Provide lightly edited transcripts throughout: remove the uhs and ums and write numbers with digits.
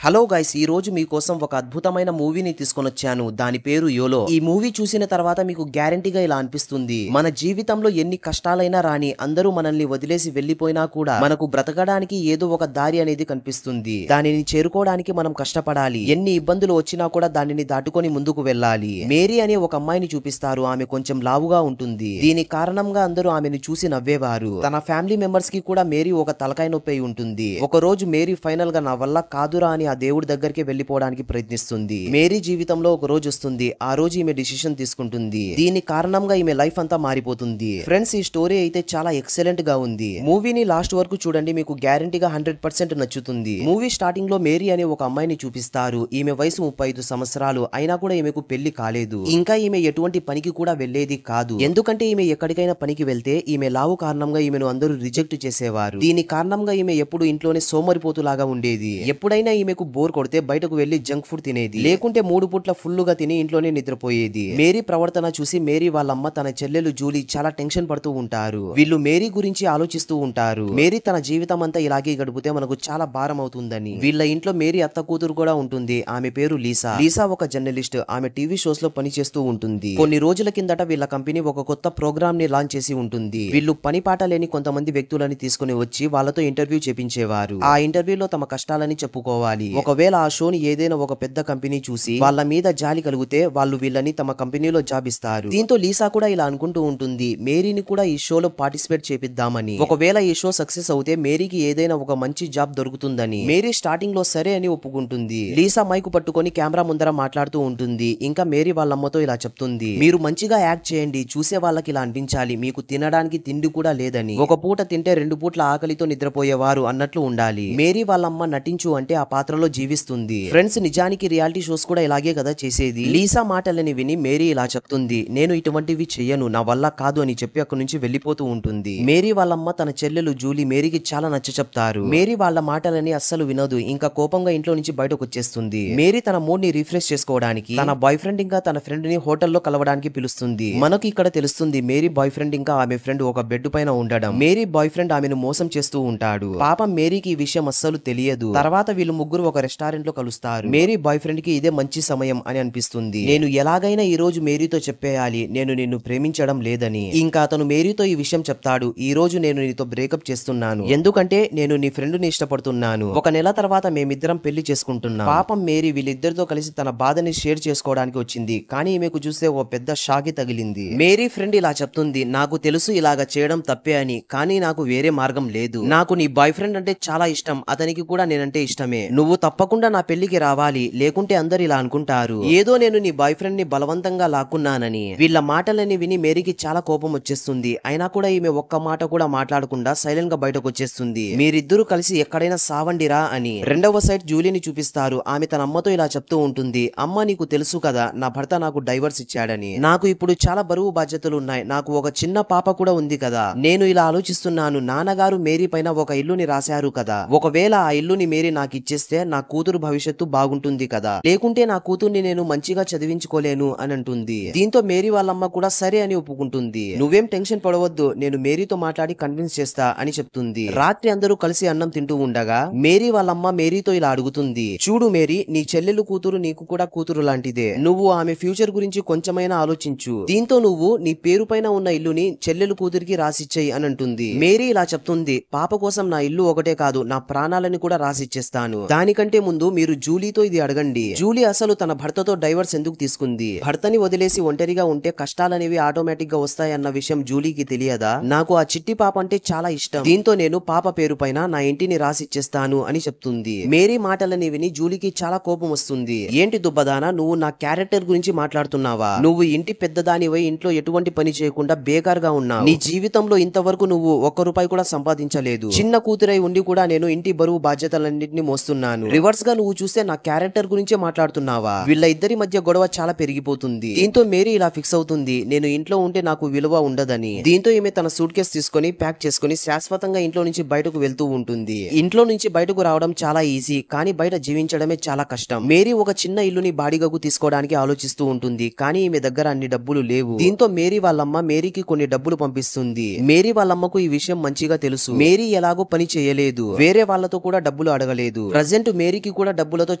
Hello guys, ఈ రోజు మీకోసం ఒక అద్భుతమైన మూవీని తీసుకొనొచ్చాను. దాని పేరు యోలో. ఈ మూవీ చూసిన తర్వాత మీకు గ్యారంటీగా ఇలా అనిపిస్తుంది. మన జీవితంలో ఎన్ని కష్టాలైనా రాని, అందరూ మనల్ని వదిలేసి వెళ్లిపోయినా కూడా మనకు బ్రతకడానికి ఏదో ఒక దారి అనేది కనిపిస్తుంది. దానిని చేరుకోవడానికి మనం కష్టపడాలి. ఎన్ని ఇబ్బందులు వచ్చినా కూడా దానిని దాటుకొని ముందుకు వెళ్ళాలి. మేరీ అనే ఒక అమ్మాయిని చూపిస్తారు. ఆమె కొంచెం లావుగా ఉంటుంది. దీని కారణంగా అందరూ ఆమెను చూసి నవ్వేవారు. తన ఫ్యామిలీ మెంబర్స్ కి కూడా మేరీ ఒక తలకాయ నొప్పి అయి ఉంటుంది. ఒక రోజు మేరీ ఫైనల్ గా నా వల్ల కాదురా అని ఆ దేవుడి దగ్గరికి వెళ్లిపోవడానికి ప్రయత్నిస్తుంది. మేరీ జీవితంలో ఒక రోజు వస్తుంది. ఆ రోజు ఈమె డిసిషన్ తీసుకుంటుంది. దీని కారణంగా ఈమె లైఫ్ అంతా మారిపోతుంది. ఫ్రెండ్స్, ఈ స్టోరీ అయితే చాలా ఎక్సలెంట్ గా ఉంది. మూవీని లాస్ట్ వరకు చూడండి, మీకు గ్యారంటీగా 100% నచ్చుతుంది. మూవీ స్టార్టింగ్ లో మేరీ అనే ఒక అమ్మాయిని చూపిస్తారు. ఈమె వయసు 35 సంవత్సరాలు అయినా కూడా ఈమెకు పెళ్లి కాలేదు. ఇంకా ఈమె ఎటువంటి పనికి కూడా వెళ్లేది కాదు. ఎందుకంటే ఈమె ఎక్కడికైనా పనికి వెళ్తే ఈమె లావు కారణంగా ఈమెను అందరూ రిజెక్ట్ చేసేవారు. దీని కారణంగా ఈమె ఎప్పుడు ఇంట్లోనే సోమరిపోతులాగా ఉండేది. ఎప్పుడైనా ఈమెకు బోర్ కొడితే బయటకు వెళ్లి జంక్ ఫుడ్ తినేది. లేకుంటే 3 పూట్ల ఫుల్ గా తిని ఇంట్లోనే నిద్రపోయేది. మేరీ ప్రవర్తన చూసి మేరీ వాళ్ళమ్మ, తన చెల్లెలు జూలీ చాలా టెన్షన్ పడుతూ ఉంటారు. వీళ్ళు మేరీ గురించి ఆలోచిస్తూ ఉంటారు. మేరీ తన జీవితం అంతా ఇలాగే గడిపితే మనకు చాలా భారం అవుతుందని. వీళ్ళ ఇంట్లో మేరీ అత్త కూతురు కూడా ఉంటుంది. ఆమె పేరు లీసా. లీసా ఒక జర్నలిస్ట్. ఆమె టీవీ షోస్ లో పని చేస్తూ ఉంటుంది. కొన్ని రోజుల కిందట వీళ్ళ కంపెనీ ఒక కొత్త ప్రోగ్రామ్ ని లాంచ్ చేసి ఉంటుంది. వీళ్ళు పని పాట లేని కొంతమంది వ్యక్తులని తీసుకుని వచ్చి వాళ్ళతో ఇంటర్వ్యూ చేపించేవారు. ఆ ఇంటర్వ్యూలో తమ కష్టాలని చెప్పుకోవాలి. ఒకవేళ ఆ షోని ఏదైనా ఒక పెద్ద కంపెనీ చూసి వాళ్ళ మీద జాలి కలిగితే వాళ్ళు వీళ్ళని తమ కంపెనీలో జాబ్ ఇస్తారు. దీంతో లీసా కూడా ఇలా అనుకుంటూ ఉంటుంది, మేరీని కూడా ఈ షోలో పార్టిసిపేట్ చేపిద్దామని. ఒకవేళ ఈ షో సక్సెస్ అవుతే మేరీకి ఏదైనా ఒక మంచి జాబ్ దొరుకుతుందని. మేరీ స్టార్టింగ్ లో సరే అని ఒప్పుకుంటుంది. లీసా మైకు పట్టుకొని కెమెరా ముందర మాట్లాడుతూ ఉంటుంది. ఇంకా మేరీ వాళ్ళమ్మతో ఇలా చెప్తుంది, మీరు మంచిగా యాక్ట్ చేయండి, చూసే వాళ్ళకి ఇలా అనిపించాలి మీకు తినడానికి తిండి కూడా లేదని. ఒక పూట తింటే 2 పూట్ల ఆకలితో నిద్రపోయేవారు అన్నట్లు ఉండాలి. మేరీ వాళ్ళమ్మ నటించు అంటే ఆ పాత్రలో జీవిస్తుంది. ఫ్రెండ్స్, నిజానికి రియాలిటీ షోస్ కూడా ఇలాగే కదా చేసేది. లీసా మాటలని విని మేరీ ఇలా చెప్తుంది, నేను ఇటువంటివి చెయ్యను, నా వల్ల కాదు అని చెప్పి అక్కడి నుంచి వెళ్లిపోతూ ఉంటుంది. మేరీ వాళ్ళమ్మ, తన చెల్లెలు జూలీ మేరీకి చాలా నచ్చ చెప్తారు. మేరీ వాళ్ళ మాటలని అస్సలు వినదు. ఇంకా కోపంగా ఇంట్లో నుంచి బయటకు వచ్చేస్తుంది. మేరీ తన మూడ్ ని రిఫ్రెష్ చేసుకోవడానికి తన బాయ్ ఫ్రెండ్ ఇంకా తన ఫ్రెండ్ ని హోటల్లో కలవడానికి పిలుస్తుంది. మనకు ఇక్కడ తెలుస్తుంది మేరీ బాయ్ ఫ్రెండ్ ఇంకా ఆమె ఫ్రెండ్ ఒక బెడ్ పైన ఉండడం. మేరీ బాయ్ ఫ్రెండ్ ఆమెను మోసం చేస్తూ ఉంటాడు. పాపం మేరీకి ఈ విషయం అస్సలు తెలియదు. తర్వాత వీళ్ళు ముగ్గురు ఒక రెస్టారెంట్ లో కలుస్తారు. మేరీ బాయ్ ఫ్రెండ్ కి ఇదే మంచి సమయం అని అనిపిస్తుంది. నేను ఎలాగైనా ఈ రోజు మేరీతో చెప్పేయాలి, నేను నిన్ను ప్రేమించడం లేదని. ఇంకా అతను మేరీతో ఈ విషయం చెప్తాడు, ఈ రోజు నేను నీతో బ్రేకప్ చేస్తున్నాను, ఎందుకంటే నేను నీ ఫ్రెండ్ ని ఇష్టపడుతున్నాను. ఒక నెల తర్వాత మేమిద్దరం పెళ్లి చేసుకుంటున్నాం. పాపం మేరీ వీళ్ళిద్దరితో కలిసి తన బాధని షేర్ చేసుకోవడానికి వచ్చింది. కానీ ఈమెకు చూస్తే ఓ పెద్ద షాకి తగిలింది. మేరీ ఫ్రెండ్ ఇలా చెప్తుంది, నాకు తెలుసు ఇలాగ చేయడం తప్పే అని, కానీ నాకు వేరే మార్గం లేదు. నాకు నీ బాయ్ ఫ్రెండ్ అంటే చాలా ఇష్టం, అతనికి కూడా నేనంటే ఇష్టమే. నువ్వు తప్పకుండా నా పెళ్లికి రావాలి, లేకుంటే అందరు ఇలా అనుకుంటారు ఏదో నేను నీ బాయ్ ఫ్రెండ్ ని బలవంతంగా లాక్కున్నానని. వీళ్ళ మాటలని విని మేరీకి చాలా కోపం వచ్చేస్తుంది. అయినా కూడా ఈమె ఒక్క మాట కూడా మాట్లాడకుండా సైలెంట్ గా బయటకు వచ్చేస్తుంది. మీరిద్దరూ కలిసి ఎక్కడైనా సావండిరా అని. రెండవ సైడ్ జూలీని చూపిస్తారు. ఆమె తన అమ్మతో ఇలా చెప్తూ ఉంటుంది, అమ్మ నీకు తెలుసు కదా నా భర్త నాకు డైవర్స్ ఇచ్చాడని. నాకు ఇప్పుడు చాలా బరువు బాధ్యతలు ఉన్నాయి. నాకు ఒక చిన్న పాప కూడా ఉంది కదా. నేను ఇలా ఆలోచిస్తున్నాను, నాన్నగారు మేరీ పైన ఒక ఇల్లుని రాశారు కదా. ఒకవేళ ఆ ఇల్లుని మేరీ నాకు ఇచ్చేస్తే నా కూతురు భవిష్యత్తు బాగుంటుంది కదా, లేకుంటే నా కూతుర్ని నేను మంచిగా చదివించుకోలేను అని అంటుంది. దీంతో మేరీ వాళ్ళమ్మ కూడా సరే అని ఒప్పుకుంటుంది. నువ్వేం టెన్షన్ పడవద్దు, నేను మేరీతో మాట్లాడి కన్విన్స్ చేస్తా అని చెప్తుంది. రాత్రి అందరూ కలిసి అన్నం తింటూ ఉండగా మేరీ వాళ్ళమ్మ మేరీతో ఇలా అడుగుతుంది, చూడు మేరీ, నీ చెల్లెలు కూతురు నీకు కూడా కూతురు లాంటిదే. నువ్వు ఆమె ఫ్యూచర్ గురించి కొంచెమైనా ఆలోచించు. దీంతో నువ్వు నీ పేరు పైన ఉన్న ఇల్లుని చెల్లెలు కూతురికి రాసిచ్చేయి అని అంటుంది. మేరీ ఇలా చెప్తుంది, పాప కోసం నా ఇల్లు ఒకటే కాదు, నా ప్రాణాలని కూడా రాసిచ్చేస్తాను. దానికంటే ముందు మీరు జూలీతో ఇది అడగండి. జూలీ అసలు తన భర్తతో డైవర్స్ ఎందుకు తీసుకుంది? భర్తని వదిలేసి ఒంటరిగా ఉంటే కష్టాలనేవి ఆటోమేటిక్ గా వస్తాయన్న విషయం జూలీకి తెలియదా? నాకు ఆ చిట్టి పాప అంటే చాలా ఇష్టం. దీంతో నేను పాప పేరు పైన నా ఇంటిని రాసిచ్చేస్తాను అని చెప్తుంది. మేరీ మాటలని విని జూలీకి చాలా కోపం వస్తుంది. ఏంటి దుబ్బదానా, నువ్వు నా క్యారెక్టర్ గురించి మాట్లాడుతున్నావా? నువ్వు ఇంటి పెద్దదానివై ఇంట్లో ఎటువంటి పని చేయకుండా బేకార్గా ఉన్నావు. నీ జీవితంలో ఇంతవరకు నువ్వు ₹1 కూడా సంపాదించలేదు. చిన్న కూతురై ఉండి కూడా నేను ఇంటి బరువు బాధ్యతలన్నింటినీ మోస్తున్నాను. రివర్స్ గా నువ్వు చూస్తే నా క్యారెక్టర్ గురించే మాట్లాడుతున్నావా? వీళ్ళ ఇద్దరి మధ్య గొడవ చాలా పెరిగిపోతుంది. దీంతో మేరీ ఇలా ఫిక్స్ అవుతుంది, నేను ఇంట్లో ఉంటే నాకు విలువ ఉండదని. దీంతో ఈమె తన సూట్ కేసు తీసుకొని ప్యాక్ చేసుకుని శాశ్వతంగా ఇంట్లో నుంచి బయటకు వెళ్తూ ఉంటుంది. ఇంట్లో నుంచి బయటకు రావడం చాలా ఈజీ, కానీ బయట జీవించడమే చాలా కష్టం. మేరీ ఒక చిన్న ఇల్లుని బాడిగకు తీసుకోవడానికి ఆలోచిస్తూ ఉంటుంది. కానీ ఈమె దగ్గర అన్ని డబ్బులు లేవు. దీంతో మేరీ వాళ్ళమ్మ మేరీకి కొన్ని డబ్బులు పంపిస్తుంది. మేరీ వాళ్ళమ్మకు ఈ విషయం మంచిగా తెలుసు. మేరీ ఎలాగో పని చేయలేదు, వేరే వాళ్ళతో కూడా డబ్బులు అడగలేదు. ప్రజెంట్ ప్రెజెంట్ మేరీకి కూడా డబ్బులతో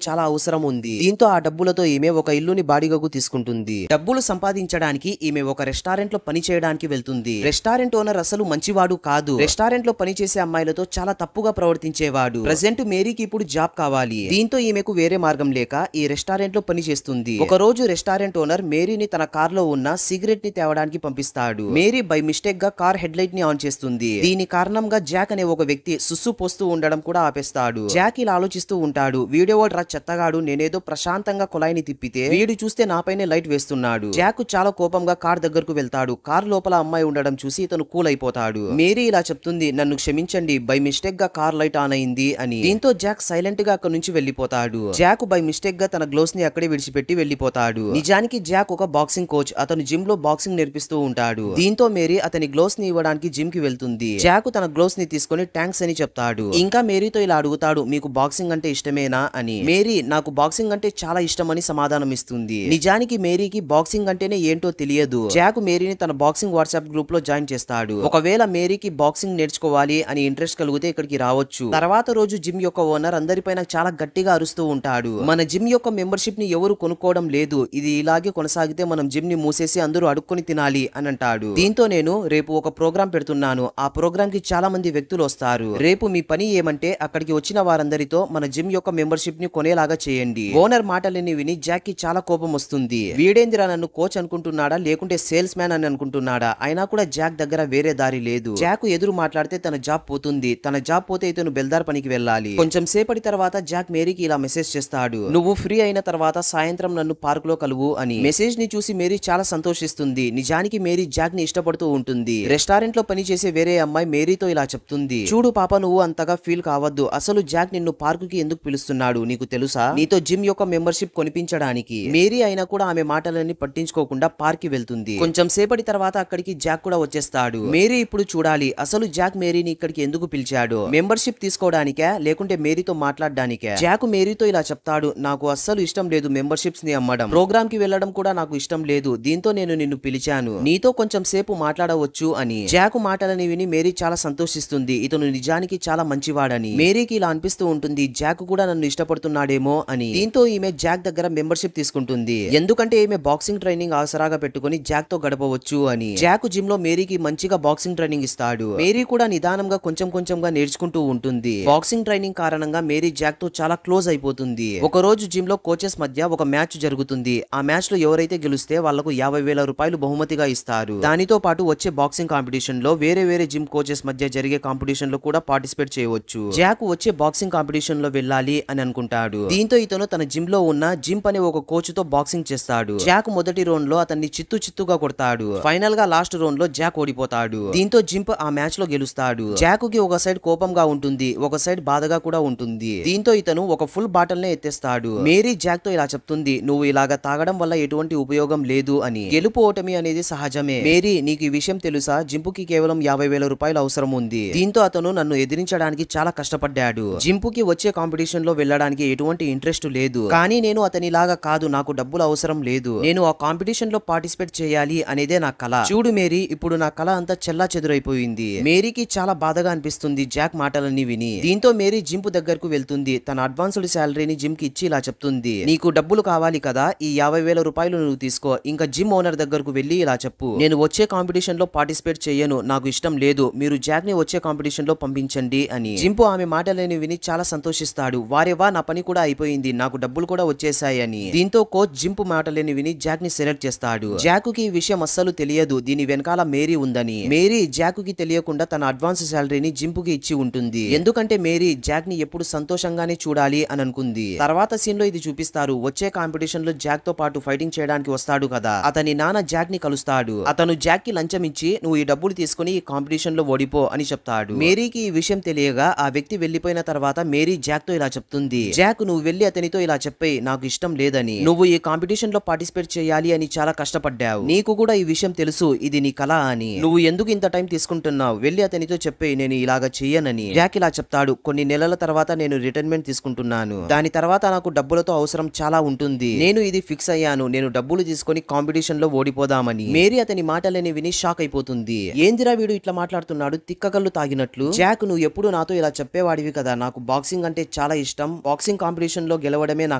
చాలా అవసరం ఉంది. దీంతో ఆ డబ్బులతో ఈమె ఒక ఇల్లుని బాడిగకు తీసుకుంటుంది. డబ్బులు సంపాదించడానికి ఈమె ఒక రెస్టారెంట్ లో పని చేయడానికి వెళ్తుంది. రెస్టారెంట్ ఓనర్ అసలు మంచివాడు కాదు. రెస్టారెంట్ లో పనిచేసే అమ్మాయిలతో చాలా తప్పుగా ప్రవర్తించేవాడు. ప్రెజెంట్ మేరీకి ఇప్పుడు జాబ్ కావాలి. దీంతో ఈమెకు వేరే మార్గం లేక ఈ రెస్టారెంట్ లో పని చేస్తుంది. ఒక రోజు రెస్టారెంట్ ఓనర్ మేరీని తన కార్ లో ఉన్న సిగరెట్ ని తేవడానికి పంపిస్తాడు. మేరీ బై మిస్టేక్ గా కార్ హెడ్ లైట్ ని ఆన్ చేస్తుంది. దీని కారణంగా జాక్ అనే ఒక వ్యక్తి సుస్సు పోస్తూ ఉండడం కూడా ఆపేస్తాడు. జాక్ ఇలా ఆలోచిస్తూ ఉంటాడు, వీడియోవాడు రా చెత్తగాడు, నేనేదో ప్రశాంతంగా కుళాయిని తిప్పితే వీడు చూస్తే నాపైనే లైట్ వేస్తున్నాడు. జాక్ చాలా కోపంగా కార్ దగ్గరకు వెళ్తాడు. కార్ లోపల అమ్మాయి ఉండడం చూసి ఇతను కూల్ అయిపోతాడు. మేరీ ఇలా చెప్తుంది, నన్ను క్షమించండి, బై మిస్టేక్ గా కార్ లైట్ ఆన్ అయింది అని. దీంతో జాక్ సైలెంట్ గా అక్కడి నుంచి వెళ్లిపోతాడు. జాక్ బై మిస్టేక్ గా తన గ్లోవ్స్ ని అక్కడే విడిచిపెట్టి వెళ్లిపోతాడు. నిజానికి జాక్ ఒక బాక్సింగ్ కోచ్. అతను జిమ్ లో బాక్సింగ్ నేర్పిస్తూ ఉంటాడు. దీంతో మేరీ అతని గ్లోవ్స్ ని ఇవ్వడానికి జిమ్ కి వెళ్తుంది. జాక్ తన గ్లోవ్స్ ని తీసుకొని థ్యాంక్స్ అని చెప్తాడు. ఇంకా మేరీతో ఇలా అడుగుతాడు, మీకు బాక్సింగ్ అంటే ఇష్టమేనా అని. మేరీ నాకు బాక్సింగ్ అంటే చాలా ఇష్టం అని సమాధానం ఇస్తుంది. నిజానికి మేరీకి బాక్సింగ్ అంటేనే ఏంటో తెలియదు. జాక్ మేరీని తన బాక్సింగ్ వాట్సాప్ గ్రూప్ లో జాయిన్ చేస్తాడు. ఒకవేళ మేరీకి బాక్సింగ్ నేర్చుకోవాలి అని ఇంట్రెస్ట్ కలిగితే ఇక్కడికి రావచ్చు. తర్వాత రోజు జిమ్ యొక్క ఓనర్ అందరిపైన చాలా గట్టిగా అరుస్తూ ఉంటాడు. మన జిమ్ యొక్క మెంబర్షిప్ ని ఎవరు కొనుక్కోవడం లేదు. ఇది ఇలాగే కొనసాగితే మనం జిమ్ ని మూసేసి అందరూ అడుక్కొని తినాలి అని అంటాడు. దీంతో నేను రేపు ఒక ప్రోగ్రామ్ పెడుతున్నాను. ఆ ప్రోగ్రామ్ కి చాలా మంది వ్యక్తులు వస్తారు. రేపు మీ పని ఏమంటే అక్కడికి వచ్చిన వారందరితో మన జిమ్ యొక్క మెంబర్షిప్ ని కొనేలాగా చేయండి. ఓనర్ మాటలని విని జాక్ కి చాలా కోపం వస్తుంది. వీడేందిరా నన్ను కోచ్ అనుకుంటున్నాడా లేకుంటే సేల్స్ మ్యాన్ అని అనుకుంటున్నాడా? అయినా కూడా జాక్ దగ్గర వేరే దారి లేదు. జాక్ ఎదురు మాట్లాడితే తన జాబ్ పోతుంది. తన జాబ్ పోతే ఇతను బెల్దార్ పనికి వెళ్ళాలి. కొంచెం సేపటి తర్వాత జాక్ మేరీకి ఇలా మెసేజ్ చేస్తాడు, నువ్వు ఫ్రీ అయిన తర్వాత సాయంత్రం నన్ను పార్క్ లో కలువు అని. మెసేజ్ ని చూసి మేరీ చాలా సంతోషిస్తుంది. నిజానికి మేరీ జాక్ ని ఇష్టపడుతూ ఉంటుంది. రెస్టారెంట్ లో పని చేసే వేరే అమ్మాయి మేరీతో ఇలా చెప్తుంది, చూడు పాప, నువ్వు అంతగా ఫీల్ కావద్దు. అసలు జాక్ నిన్ను పార్క్ కి ఎందుకు పిలుస్తున్నాడు నీకు తెలుసా? నీతో జిమ్ యొక్క మెంబర్షిప్ కొనిపించడానికి. మేరీ అయినా కూడా ఆమె మాటలన్నీ పట్టించుకోకుండా పార్క్ కి వెళ్తుంది. కొంచెం సేపటి తర్వాత అక్కడికి జాక్ కూడా వచ్చేస్తాడు. మేరీ ఇప్పుడు చూడాలి అసలు జాక్ మేరీని ఇక్కడికి ఎందుకు పిలిచాడు. మెంబర్షిప్ తీసుకోవడానికే లేకుంటే మేరీతో మాట్లాడడానికే? జాక్ మేరీతో ఇలా చెప్తాడు, నాకు అస్సలు ఇష్టం లేదు మెంబర్షిప్స్ ని అమ్మడం. ప్రోగ్రామ్ కి వెళ్ళడం కూడా నాకు ఇష్టం లేదు. దీంతో నేను నిన్ను పిలిచాను, నీతో కొంచెం సేపు మాట్లాడవచ్చు అని. జాక్ మాటలని విని మేరీ చాలా సంతోషిస్తుంది. ఇతను నిజానికి చాలా మంచివాడని. మేరీకి ఇలా అనిపిస్తూ ఉంటుంది, జాక్ కూడా నన్ను ఇష్టపడుతున్నాడేమో అని. దీంతో ఈమె జాక్ దగ్గర మెంబర్షిప్ తీసుకుంటుంది. ఎందుకంటే ఈమె బాక్సింగ్ ట్రైనింగ్ ఆసరాగా పెట్టుకుని జాక్ తో గడపవచ్చు అని. జాక్ జిమ్ లో మేరీకి మంచిగా బాక్సింగ్ ట్రైనింగ్ ఇస్తాడు. మేరీ కూడా నిదానంగా కొంచెం కొంచెంగా నేర్చుకుంటూ ఉంటుంది. బాక్సింగ్ ట్రైనింగ్ కారణంగా మేరీ జాక్ తో చాలా క్లోజ్ అయిపోతుంది. ఒక రోజు జిమ్ లో కోచెస్ మధ్య ఒక మ్యాచ్ జరుగుతుంది. ఆ మ్యాచ్ లో ఎవరైతే గెలిస్తే వాళ్లకు 50,000 రూపాయలు బహుమతిగా ఇస్తారు. దానితో పాటు వచ్చే బాక్సింగ్ కాంపిటీషన్ లో వేరే వేరే జిమ్ కోచెస్ మధ్య జరిగే కాంపిటీషన్ లో కూడా పార్టిసిపేట్ చేయవచ్చు. జాక్ వచ్చే బాక్సింగ్ కాంపిటీషన్ లో వెళ్ళాలి అని అనుకుంటాడు. దీంతో ఇతను తన జిమ్ లో ఉన్న జిమ్ అనే ఒక కోచ్ తో బాక్సింగ్ చేస్తాడు. జాక్ మొదటి రౌండ్ లో అతన్ని చిత్తుగా కొడతాడు. ఫైనల్ గా లాస్ట్ రౌండ్ లో జాక్ ఓడిపోతాడు. దీంతో జింప్ ఆ మ్యాచ్ లో గెలుస్తాడు. జాక్ కి ఒక సైడ్ కోపంగా ఉంటుంది, ఒక సైడ్ బాధగా కూడా ఉంటుంది. దీంతో ఇతను ఒక ఫుల్ బాటిల్ నే ఎత్తేస్తాడు. మేరీ జాక్ తో ఇలా చెప్తుంది, నువ్వు ఇలాగా తాగడం వల్ల ఎటువంటి ఉపయోగం లేదు అని. గెలుపు ఓటమి అనేది సహజమే. మేరీ, నీకు ఈ విషయం తెలుసా? జింపుకి కేవలం 50,000 రూపాయలు అవసరం ఉంది. దీంతో అతను నన్ను ఎదిరించడానికి చాలా కష్టపడ్డాడు. జింపుకి వచ్చే కాంపిటీషన్ లో వెళ్ళడానికి ఎటువంటి ఇంట్రెస్ట్ లేదు. కానీ నేను అతనిలాగా కాదు, నాకు డబ్బులు అవసరం లేదు. నేను ఆ కాంపిటీషన్ లో పార్టిసిపేట్ చేయాలి అనేదే నా కళ. చూడు మేరీ, ఇప్పుడు నా కళ అంతా చెల్లా చెదురైపోయింది. మేరీకి చాలా బాధగా అనిపిస్తుంది జాక్ మాటలన్నీ విని. దీంతో మేరీ జింపు దగ్గరకు వెళ్తుంది. తన అడ్వాన్స్డ్ శాలరీని జిమ్ కి ఇచ్చి ఇలా చెప్తుంది, నీకు డబ్బులు కావాలి కదా, ఈ 50,000 రూపాయలు నువ్వు తీసుకో. ఇంకా జిమ్ ఓనర్ దగ్గరకు వెళ్లి ఇలా చెప్పు, నేను వచ్చే కాంపిటీషన్ లో పార్టిసిపేట్ చేయను, నాకు ఇష్టం లేదు, మీరు జాక్ ని వచ్చే కాంపిటీషన్ లో పంపించండి అని. జింపు ఆమె మాటలని విని చాలా సంతోషిస్తాడు. వారేవా, నా పని కూడా అయిపోయింది, నాకు డబ్బులు కూడా వచ్చేసాయి అని. దీంతో కోచ్ జింపు మాటలని విని జాక్ ని సెలెక్ట్ చేస్తాడు. జాక్ కి ఈ విషయం అస్సలు తెలియదు, దీని వెనకాల మేరీ ఉందని. మేరీ జాక్ కి తెలియకుండా తన అడ్వాన్స్ శాలరీని జింపుకి ఇచ్చి ఉంటుంది. ఎందుకంటే మేరీ జాక్ ని ఎప్పుడు సంతోషంగానే చూడాలి అని అనుకుంది. తర్వాత సీన్ లో ఇది చూపిస్తారు. వచ్చే కాంపిటీషన్ లో జాక్ తో పాటు ఫైటింగ్ చేయడానికి వస్తాడు కదా, అతని నాన్న జాక్ ని కలుస్తాడు. అతను జాక్ కి లంచం ఇచ్చి, నువ్వు ఈ డబ్బులు తీసుకుని ఈ కాంపిటీషన్ లో ఓడిపో అని చెప్తాడు. మేరీకి ఈ విషయం తెలియగా ఆ వ్యక్తి వెళ్లిపోయిన తర్వాత మేరీ జాక్ తో ఇలా చెప్తుంది, జాక్, నువ్వు వెళ్లి అతనితో ఇలా చెప్పే, నాకు ఇష్టం లేదని, నువ్వు ఈ కాంపిటీషన్ లో పార్టిసిపేట్ చేయాలి అని చాలా కష్టపడ్డావు, నీకు కూడా ఈ విషయం తెలుసు, ఇది నీ కళ అని, నువ్వు ఎందుకు ఇంత టైం తీసుకుంటున్నావు, వెళ్లి అతనితో చెప్పే, నేను ఇలాగా చెయ్యనని. జాక్ ఇలా చెప్తాడు, కొన్ని నెలల తర్వాత నేను రిటైర్మెంట్ తీసుకుంటున్నాను, దాని తర్వాత నాకు డబ్బులతో అవసరం చాలా ఉంటుంది, నేను ఇది ఫిక్స్ అయ్యాను, నేను డబ్బులు తీసుకొని కాంపిటీషన్ లో ఓడిపోదామని. మేరీ అతని మాటలని విని షాక్ అయిపోతుంది. ఏందిరా వీడు ఇట్లా మాట్లాడుతున్నాడు, తిక్కకళ్ళు తాగినట్లు. జాక్, నువ్వు ఎప్పుడు నాతో ఇలా చెప్పేవాడివి కదా, నాకు బాక్సింగ్ అంటే చాలా ఇష్టం, బాక్సింగ్ కాంపిటీషన్ లో గెలవడమే నా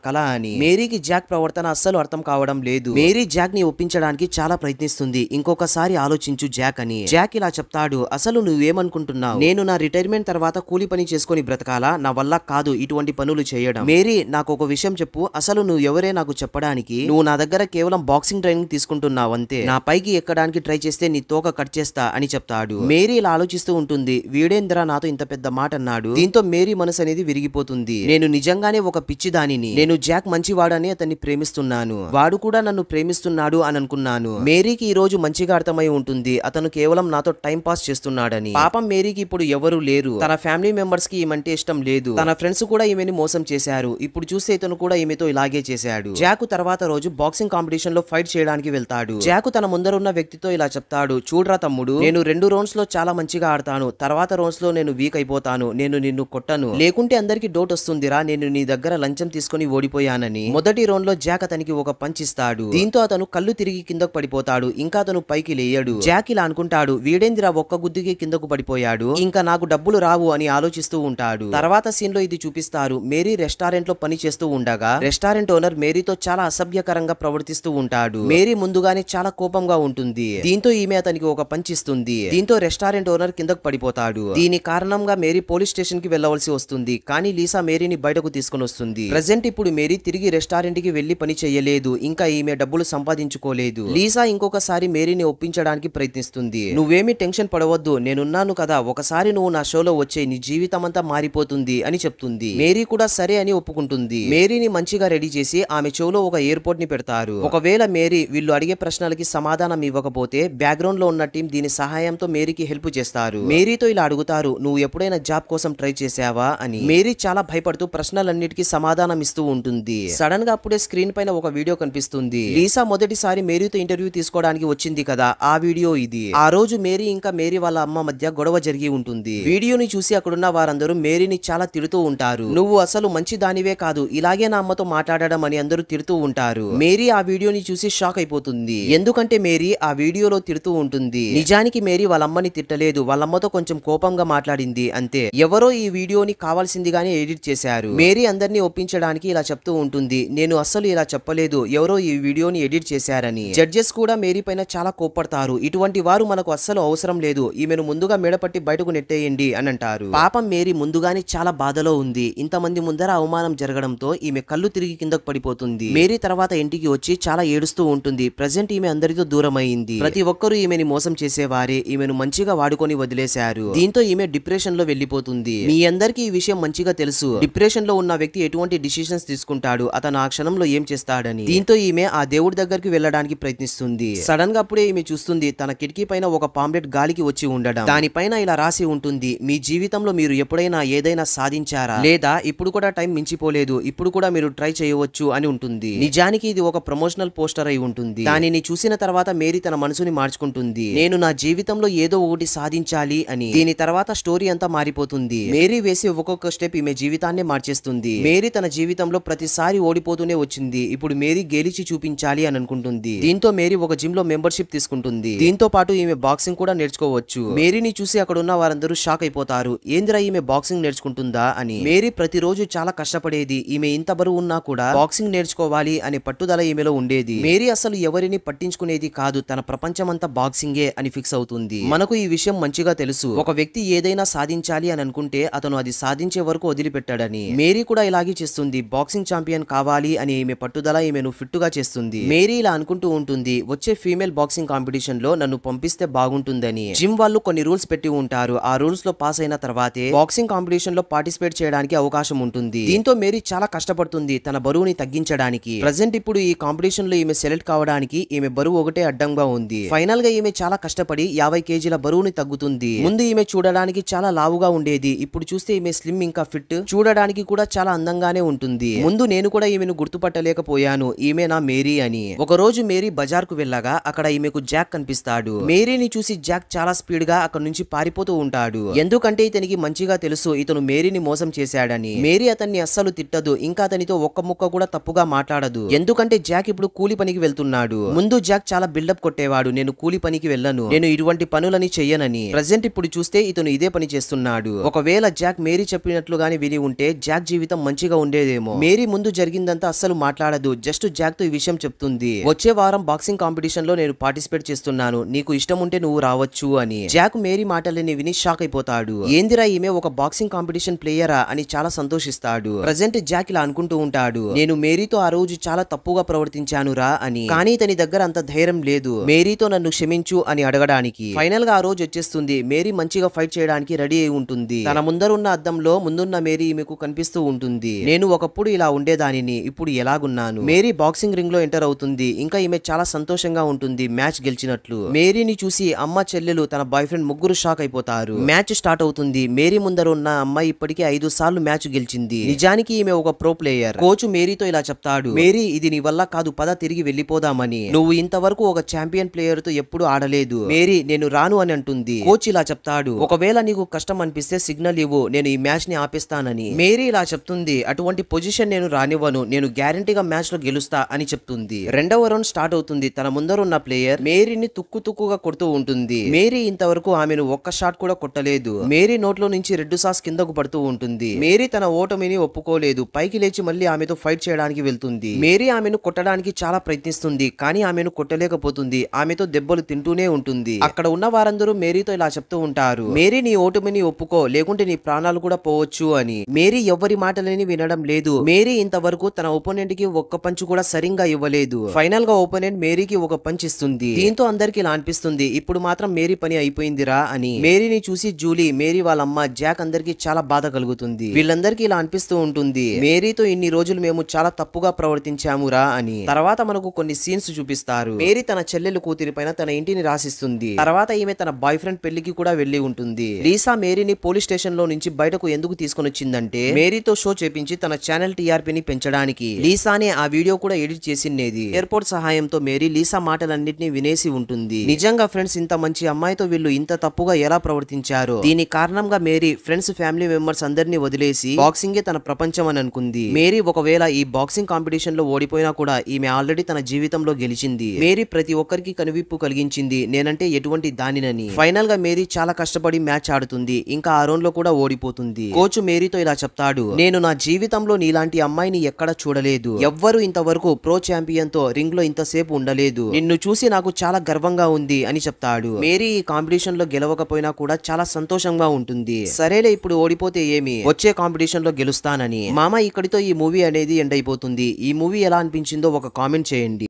కళ అని. మేరీకి జాక్ ప్రవర్తన అస్సలు అర్థం కావడం లేదు. మేరీ జాక్ ని ఒప్పించడానికి చాలా ప్రయత్నిస్తుంది. ఇంకొకసారి ఆలోచించు జాక్ అని. జాక్ ఇలా చెప్తాడు, అసలు నువ్వేమనుకుంటున్నావు, నేను నా రిటైర్మెంట్ తర్వాత కూలి పని చేసుకుని బ్రతకాలా? నా వల్ల కాదు ఇటువంటి పనులు చేయడం. మేరీ, నాకు ఒక విషయం చెప్పు, అసలు నువ్వు ఎవరే నాకు చెప్పడానికి? నువ్వు నా దగ్గర కేవలం బాక్సింగ్ ట్రైనింగ్ తీసుకుంటున్నావు అంతే. నా పైకి ఎక్కడానికి ట్రై చేస్తే నీ తోక కట్ చేస్తా అని చెప్తాడు. మేరీ ఇలా ఆలోచిస్తూ ఉంటుంది, వీడేంద్ర నాతో ఇంత పెద్ద మాట అన్నాడు. దీంతో మేరీ మనసు అనేది విరిగిపోతుంది. నేను నిజంగానే ఒక పిచ్చిదానిని. నేను జాక్ మంచివాడని అతన్ని ప్రేమిస్తున్నాను, వాడు కూడా నన్ను ప్రేమిస్తున్నాడు అని అనుకున్నాను. మేరీకి ఈ రోజు మంచిగా అర్థమై ఉంటుంది, అతను కేవలం నాతో టైం పాస్ చేస్తున్నాడని. పాపం మేరీకి ఇప్పుడు ఎవరు లేరు. తన ఫ్యామిలీ మెంబర్స్ కి ఈమెంటే ఇష్టం లేదు. తన ఫ్రెండ్స్ కూడా ఈమెని మోసం చేశారు. ఇప్పుడు చూస్తే ఇతను కూడా ఈమెతో ఇలాగే చేశాడు. జాకు తర్వాత రోజు బాక్సింగ్ కాంపిటీషన్ లో ఫైట్ చేయడానికి వెళ్తాడు. జాకు తన ముందరున్న వ్యక్తితో ఇలా చెప్తాడు, చూడరా తమ్ముడు, నేను 2 రౌండ్స్ లో చాలా మంచిగా ఆడతాను, తర్వాత రౌండ్స్ లో నేను వీక్ అయిపోతాను, నేను నిన్ను కొట్టను, లేకుంటే అందరికి డౌట్ వస్తుందిరా నేను నీ దగ్గర లంచం తీసుకుని ఓడిపోయానని. మొదటి రౌండ్ లో జాక్ అతనికి ఒక పంచ్ ఇస్తాడు. దీంతో అతను కళ్ళు తిరిగి కిందకు పడిపోతాడు. ఇంకా అతను పైకి లేయడు. జాక్ ఇలా అనుకుంటాడు, వీడేందిరా ఒక్క గుద్దుకి కిందకు పడిపోయాడు, ఇంకా నాకు డబ్బులు రావు అని ఆలోచిస్తూ ఉంటాడు. తర్వాత సీన్ లో ఇది చూపిస్తారు. మేరీ రెస్టారెంట్ లో పని చేస్తూ ఉండగా రెస్టారెంట్ ఓనర్ మేరీతో చాలా అసభ్యకరంగా ప్రవర్తిస్తూ ఉంటాడు. మేరీ ముందుగానే చాలా కోపంగా ఉంటుంది. దీంతో ఈమె అతనికి ఒక పంచ్ ఇస్తుంది. దీంతో రెస్టారెంట్ ఓనర్ కిందకు పడిపోతాడు. దీని కారణంగా మేరీ పోలీస్ స్టేషన్ కి వెళ్లవలసి వస్తుంది. కానీ లీసా మేరీని బయటకు తీసుకుని వస్తుంది. ప్రెజెంట్ ఇప్పుడు మేరీ తిరిగి రెస్టారెంట్ కి వెళ్లి పని చేయలేదు, ఇంకా ఈమె డబ్బులు సంపాదించుకోలేదు. లీసా ఇంకొకసారి మేరీని ఒప్పించడానికి ప్రయత్నిస్తుంది. నువ్వేమీ టెన్షన్ పడవద్దు, నేనున్నాను కదా, ఒకసారి నువ్వు నా షోలో వచ్చే నీ జీవితం అంతా మారిపోతుంది అని చెప్తుంది. మేరీ కూడా సరే అని ఒప్పుకుంటుంది. మేరీని మంచిగా రెడీ చేసి ఆమె షోలో ఒక ఎయిర్పోర్ట్ ని పెడతారు. ఒకవేళ మేరీ వీళ్ళు అడిగే ప్రశ్నలకి సమాధానం ఇవ్వకపోతే బ్యాక్గ్రౌండ్ లో ఉన్న టీం దీని సహాయంతో మేరీకి హెల్ప్ చేస్తారు. మేరీతో ఇలా అడుగుతారు, నువ్వు ఎప్పుడైనా జాబ్ కోసం ట్రై చేసావా అని. మేరీ చాలా భయపడుతూ ప్రశ్నలన్నిటికీ సమాధానం ఇస్తూ ఉంటుంది. సడన్ గా అప్పుడే స్క్రీన్ పైన ఒక వీడియో కనిపిస్తుంది. లీసా మొదటిసారి మేరీతో ఇంటర్వ్యూ తీసుకోవడానికి వచ్చింది కదా, ఆ వీడియో ఇది. ఆ రోజు మేరీ ఇంకా మేరీ వాళ్ళ అమ్మ మధ్య గొడవ జరిగి ఉంటుంది. వీడియోని చూసి అక్కడున్న వారందరూ మేరీని చాలా తిడుతూ ఉంటారు. నువ్వు అసలు మంచి దానివే కాదు, ఇలాగే నా అమ్మతో మాట్లాడడం అని అందరూ తిడుతూ ఉంటారు. మేరీ ఆ వీడియోని చూసి షాక్ అయిపోతుంది. ఎందుకంటే మేరీ ఆ వీడియోలో తిడుతూ ఉంటుంది. నిజానికి మేరీ వాళ్ళ అమ్మని తిట్టలేదు, వాళ్ళమ్మతో కొంచెం కోపంగా మాట్లాడింది అంతే. ఎవరో ఈ వీడియోని కావాల్సిందిగానే ఎడిట్ చేశారు. మేరీ అందరినీ ఒప్పించడానికి ఇలా చెప్తూ ఉంటుంది, నేను అస్సలు ఇలా చెప్పలేదు, ఎవరో ఈ వీడియోని ఎడిట్ చేశారని. జడ్జెస్ కూడా మేరీ పైన చాలా కోప్పడతారు. ఇటువంటి వారు మనకు అస్సలు అవసరం లేదు, ఈమెను ముందుగా మెడపట్టి బయటకు నెట్టేయండి అని అంటారు. పాపం మేరీ ముందుగానే చాలా బాధలో ఉంది. ఇంతమంది ముందర అవమానం జరగడంతో ఈమె కళ్ళు తిరిగి కిందకు పడిపోతుంది. మేరీ తర్వాత ఇంటికి వచ్చి చాలా ఏడుస్తూ ఉంటుంది. ప్రెజెంట్ ఈమె అందరితో దూరం అయింది. ప్రతి ఒక్కరూ ఈమెని మోసం చేసేవారే, ఈమెను మంచిగా వాడుకొని వదిలేశారు. దీంతో ఈమె డిప్రెషన్ లో వెళ్లిపోతుంది. మీ అందరికీ ఈ విషయం మంచిగా తెలుసు, డిప్రెషన్ లో ఉన్న వ్యక్తి ఎటువంటి డిసిషన్స్ తీసుకుంటాడు, అతను ఆ క్షణంలో ఏం చేస్తాడని. దీంతో ఈమె ఆ దేవుడి దగ్గరికి వెళ్ళడానికి ప్రయత్నిస్తుంది. సడన్ గా అప్పుడే ఈమె చూస్తుంది, తన కిటికీ పైన ఒక పాంప్లెట్ గాలికి వచ్చి ఉండడం. దానిపైన ఇలా రాసి ఉంటుంది, మీ జీవితంలో మీరు ఎప్పుడైనా ఏదైనా సాధించారా, లేదా ఇప్పుడు కూడా టైం మించిపోలేదు, ఇప్పుడు కూడా మీరు ట్రై చేయవచ్చు అని ఉంటుంది. నిజానికి ఇది ఒక ప్రమోషనల్ పోస్టర్ అయి ఉంటుంది. దానిని చూసిన తర్వాత మేరీ తన మనసుని మార్చుకుంటుంది, నేను నా జీవితంలో ఏదో ఒకటి సాధించాలి అని. దీని తర్వాత స్టోరీ అంతా మారిపోతుంది. మేరీ వేసే ఒక్కొక్క స్టెప్ ఈమె జీవితాన్ని మార్చేస్తుంది. మేరీ తన జీవితంలో ప్రతిసారి ఓడిపోతూనే వచ్చింది, ఇప్పుడు మేరీ గెలిచి చూపించాలి అని అనుకుంటుంది. దీంతో మేరీ ఒక జిమ్ లో మెంబర్షిప్ తీసుకుంటుంది. దీంతో పాటు ఈమె బాక్సింగ్ కూడా నేర్చుకోవచ్చు. మేరీని చూసి అక్కడ ఉన్న వారందరూ షాక్ అయిపోతారు, ఏంద్రా ఈమె బాక్సింగ్ నేర్చుకుంటుందా అని. మేరీ ప్రతిరోజు చాలా కష్టపడేది. ఈమె ఇంత బరువు ఉన్నా కూడా బాక్సింగ్ నేర్చుకోవాలి అనే పట్టుదల ఈమెలో ఉండేది. మేరీ అసలు ఎవరిని పట్టించుకునేది కాదు, తన ప్రపంచమంతా బాక్సింగే అని ఫిక్స్ అవుతుంది. మనకు ఈ విషయం మంచిగా తెలుసు, ఒక వ్యక్తి ఏదైనా సాధించాలి అని అనుకుంటే అతను అది సాధించే వరకు వదిలిపెట్టాడని. మేరీ కూడా ఇలాగే చేస్తుంది, బాక్సింగ్ ఛాంపియన్ కావాలి అని ఈమె పట్టుదల ఈమెను ఫిట్ గా చేస్తుంది. మేరీ ఇలా అనుకుంటూ ఉంటుంది, వచ్చే ఫీమేల్ బాక్సింగ్ కాంపిటీషన్ లో నన్ను పంపిస్తే బాగుంటుందని. జిమ్ వాళ్ళు కొన్ని రూల్స్ పెట్టి ఉంటారు, ఆ రూల్స్ లో పాస్ అయిన తర్వాతే బాక్సింగ్ కాంపిటీషన్ లో పార్టిసిపేట్ చేయడానికి అవకాశం ఉంటుంది. దీంతో మేరీ చాలా కష్టపడుతుంది తన బరువుని తగ్గించడానికి. ప్రెజెంట్ ఇప్పుడు ఈ కాంపిటీషన్ లో ఈమె సెలెక్ట్ కావడానికి ఈమె బరువు ఒకటే అడ్డంగా ఉంది. ఫైనల్ గా ఈమె చాలా కష్టపడి 50 కేజీల బరువుని తగ్గుతుంది. ముందు ఈమె చూడడానికి చాలా లావుగా ఉండేది, ఇప్పుడు చూస్తే ఈమె స్లిమ్ ఇంకా ఫిట్, చూడడానికి కూడా చాలా అందంగానే ఉంటుంది. ముందు నేను కూడా ఈమెను గుర్తుపట్టలేకపోయాను, ఈమె నా మేరీ అని. ఒక రోజు మేరీ బజార్ కు వెళ్ళగా అక్కడ ఈమెకు జాక్ కనిపిస్తాడు. మేరీని చూసి జాక్ చాలా స్పీడ్ గా అక్కడ నుంచి పారిపోతూ ఉంటాడు. ఎందుకంటే ఇతనికి మంచిగా తెలుసు ఇతను మేరీని మోసం చేశాడని. మేరీ అతన్ని అస్సలు తిట్టదు, ఇంకా అతనితో ఒక్క ముక్క కూడా తప్పుగా మాట్లాడదు. ఎందుకంటే జాక్ ఇప్పుడు కూలి పనికి వెళ్తున్నాడు. ముందు జాక్ చాలా బిల్డప్ కొట్టేవాడు, నేను కూలి పనికి వెళ్ళను, నేను ఇటువంటి పనులని చెయ్యనని. ప్రెజెంట్ ఇప్పుడు చూస్తే ఇతను ఇదే పని చేస్తున్నాడు. ఒకవేళ జాక్ మేరీ చెప్పినట్లుగానే విని ఉంటే జాక్ జీవితం మంచిగా ఉండేదేమో. మేరీ ముందు జరిగిందంతా అస్సలు మాట్లాడదు, జస్ట్ జాక్ తో ఈ విషయం చెప్తుంది. వచ్చే వారం బాక్సింగ్ కాంపిటీషన్ లో నేను పార్టిసిపేట్ చేస్తున్నాను, నీకు ఇష్టం ఉంటే నువ్వు రావచ్చు అని. జాక్ మేరీ మాటలని విని షాక్ అయిపోతాడు. ఏందిరా ఈమె ఒక బాక్సింగ్ కాంపిటీషన్ ప్లేయరా అని చాలా సంతోషిస్తాడు. ప్రజెంట్ జాక్ ఇలా అనుకుంటూ ఉంటాడు, నేను మేరీతో ఆ రోజు చాలా తప్పుగా ప్రవర్తించాను రా అని. కానీ తన దగ్గర అంత ధైర్యం లేదు మేరీతో నన్ను క్షమించు అని అడగడానికి. ఫైనల్ గా ఆ రోజు వచ్చేస్తుంది. మేరీ మంచిగా ఫైట్ చేయడానికి రెడీ అయి ఉంటుంది. తన ముందరున్న అద్దంలో ముందున్న మేరీ ఈమెకు కనిపిస్తూ ఉంటుంది. నేను ఒకప్పుడు ఇలా ఉండేదానిని, ఇప్పుడు ఎలాగున్నాను. మేరీ బాక్సింగ్ రింగ్ లో ఎంటర్ అవుతుంది. ఇంకా ఈమె చాలా సంతోషంగా ఉంటుంది మ్యాచ్ గెలిచినట్లు. మేరీని చూసి అమ్మ చెల్లెలు తన బాయ్ ఫ్రెండ్ ముగ్గురు షాక్ అయిపోతారు. మ్యాచ్ స్టార్ట్ అవుతుంది. మేరీ ముందర ఉన్న అమ్మాయి ఇప్పటికే 5 సార్లు మ్యాచ్ గెలిచింది. నిజానికి ఈమె ఒక ప్రో ప్లేయర్. కోచ్ మేరీతో ఇలా చెప్తాడు, మేరీ ఇది నీ వల్ల కాదు, పద తిరిగి వెళ్లిపోదామని. నువ్వు ఇంతవరకు ఒక ఛాంపియన్ ప్లేయర్ తో ఎప్పుడు ఆడలేదు. మేరీ నేను రాను అని అంటుంది. కోచ్ ఇలా చెప్తాడు, ఒకవేళ నీకు కష్టం అనిపిస్తే సిగ్నల్ ఇవ్వు, నేను ఈ మ్యాచ్ ని ఆపేస్తానని. మేరీ ఇలా చెప్తుంది, అటువంటి పొజిషన్ నేను రానివ్వను, నేను గ్యారంటీగా మ్యాచ్ లో గెలుస్తా అని చెప్తుంది. రెండవ రౌండ్ స్టార్ట్ అవుతుంది. తన ముందరున్న ప్లేయర్ మేరీని తుక్కుగా కొడుతూ ఉంటుంది. మేరీ ఇంతవరకు ఆమెను ఒక్క షాట్ కూడా కొట్టలేదు. మేరీ నోట్లో నుంచి రెడ్ సాస్ కిందకు పడుతూ ఉంటుంది. మేరీ తన ఓటమిని ఒప్పుకోలేదు. పైకి లేచి మళ్ళీ ఆమెతో ఫైట్ చేయడానికి వెళ్తుంది. మేరీ ఆమెను కొట్టడానికి చాలా ప్రయత్నిస్తుంది, కానీ ఆమెను కొట్టలేకపోతుంది. ఆమెతో దెబ్బలు తింటూనే ఉంటుంది. అక్కడ ఉన్న వారందరూ మేరీతో ఇలా చెప్తూ ఉంటారు, మేరీ నీ ఓటమిని ఒప్పుకో, లేకుంటే నీ ప్రాణాలు కూడా పోవచ్చు అని. మేరీ ఎవ్వరి మాటలని వినడం లేదు. మేరీ ఇంతవరకు తన ఒపోనెంట్ కి ఒక్క పంచ్ కూడా సరిగ్గా ఇవ్వలేదు. ఫైనల్ గా ఓపోనెంట్ మేరీకి ఒక పంచ్ ఇస్తుంది. దీంతో అందరికి ఇలా అనిపిస్తుంది, ఇప్పుడు మాత్రం మేరీ పని అయిపోయిందిరా అని. మేరీని చూసి జూలీ, మేరీ వాళ్ళ అమ్మ, జాక్ అందరికి చాలా బాధ కలుగుతుంది. వీళ్ళందరికీ ఇలా అనిపిస్తూ ఉంటుంది, మేరీతో ఇన్ని రోజులు మేము చాలా తప్పుగా ప్రవర్తించామురా అని. తర్వాత మనకు కొన్ని సీన్స్ చూపిస్తారు. మేరీ తన చెల్లెలు కూతురి పైన తన ఇంటిని రాసిస్తుంది. తర్వాత ఈమె తన బాయ్ ఫ్రెండ్ పెళ్లికి కూడా వెళ్లి ఉంటుంది. లీసా మేరీని పోలీస్ స్టేషన్ లో నుంచి బయటకు ఎందుకు తీసుకొని వచ్చిందంటే మేరీతో షో చేపించి తన ఛానల్ టీఆర్పీని పెంచడానికి. లీసానే ఆ వీడియో కూడా ఎడిట్ చేసినేది. ఎయిర్పోర్ట్ సహాయంతో మేరీ లీసా మాటలన్నింటినీ వినేసి ఉంటుంది. నిజంగా ఫ్రెండ్స్, ఇంత మంచి అమ్మాయితో వీళ్ళు ఇంత తప్పుగా ఎలా ప్రవర్తించారో. దీని కారణంగా మేరీ ఫ్రెండ్స్, ఫ్యామిలీ మెంబర్స్ అందరినీ వదిలేసి బాక్సింగే తన ప్రపంచం అని అనుకుంది. మేరీ ఒకవేళ ఈ బాక్సింగ్ కాంపిటీషన్ లో ఓడిపోయినా కూడా ఈమె ఆల్రెడీ తన జీవితంలో గెలిచింది. మేరీ ప్రతి ఒక్కరికి కనువిప్పు కలిగించింది, నేనంటే ఎటువంటి దానినని. ఫైనల్ గా మేరీ చాలా కష్టపడి మ్యాచ్ ఆడుతుంది. ఇంకా ఆ రౌండ్ లో కూడా ఓడిపోతుంది. కోచ్ మేరీతో ఇలా చెప్తాడు, నేను నా జీవితంలో నీలాంటి అమ్మాయిని ఎక్కడ చూడలేదు. ఎవ్వరు ఇంతవరకు ప్రో ఛాంపియన్ తో రింగ్ లో ఇంతసేపు ఉండలేదు. నిన్ను చూసి నాకు చాలా గర్వంగా ఉంది అని చెప్తాడు. మేరీ ఈ కాంపిటీషన్ లో గెలవకపోయినా కూడా చాలా సంతోషంగా ఉంటుంది. సరేలే, ఇప్పుడు ఓడిపోతే ఏమి, వచ్చే కాంపిటీషన్ లో గెలుస్తానని. మామ, ఇక్కడితో ఈ మూవీ అనేది ఎండ్ అయిపోతుంది. ఈ మూవీ ఎలా అనిపించిందో ఒక కామెంట్ చేయండి.